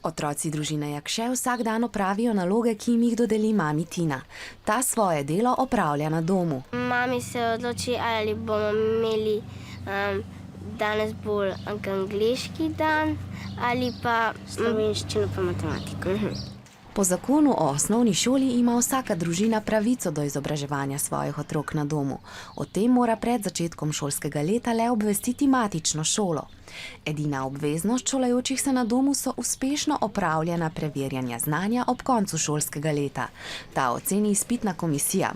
Otroci družine Jakše vsak dan opravijo naloge, ki jim jih dodeli mami Tina. Ta svoje delo opravlja na domu. Mami se odloči, ali bomo imeli danes bolj angleški dan ali pa slovenščino pa matematiko. Po zakonu o osnovni šoli ima vsaka družina pravico do izobraževanja svojih otrok na domu. O tem mora pred začetkom šolskega leta le obvestiti matično šolo. Edina obveznost šolajočih se na domu so uspešno opravljena preverjanja znanja ob koncu šolskega leta. Ta oceni izpitna komisija.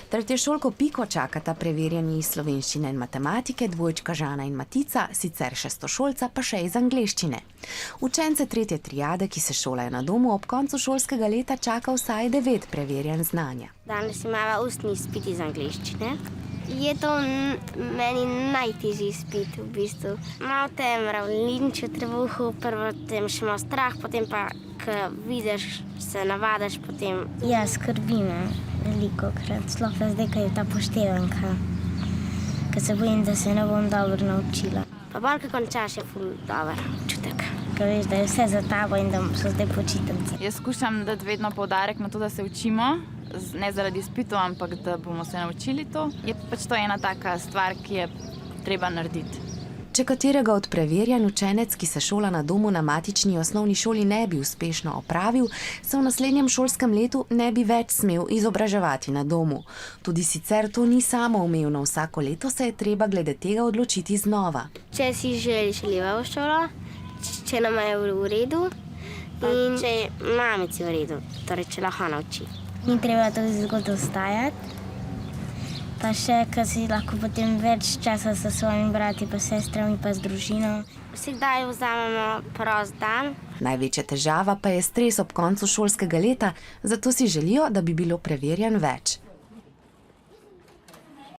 Tretješolko Piko čakata preverjanje iz slovenščine in matematike, dvojčka Žana in Matica, sicer šestošolca pa še iz angleščine. Učence tretje triade, ki se šolajo na domu, ob koncu šolskega leta čaka vsaj 9 preverjanj znanja. Danes imamo ustni izpit iz angleščine. Je to meni najtežji izpit v bistvu. Malo te mravljinč v trebuhu, prvo tem še malo strah, potem pa, ko vidiš, se navadaš potem. Ja, skrbi me velikokrat, sploh zdaj, ko je ta poštevanka. Ker se bojim, da se ne bom dobro naučila. Pa bolj, ko končaš, je ful dober občutek. Ker veš, da je vse za tabo in da so zdaj počitnice. Jaz skušam dati vedno poudarek na to, da se učimo. Ne zaradi izpitov, ampak da bomo se naučili to. Je pač to ena taka stvar, ki je treba narediti. Če katerega od preverjanj učenec, ki se šola na domu na matični osnovni šoli, ne bi uspešno opravil, se v naslednjem šolskem letu ne bi več smel izobraževati na domu. Tudi sicer to ni samoumevno, vsako leto se je treba glede tega odločiti znova. Če si želiš leva v šolo, če nama je v redu in če je mamici v redu, torej če lahko nauči. Ni treba tudi zgodaj vstajati, pa še, ker si lahko potem več časa s svojimi brati, pa sestrami, pa z družino. Vsekdaj vzamemo prost dan. Največja težava pa je stres ob koncu šolskega leta, zato si želijo, da bi bilo preverjanj več.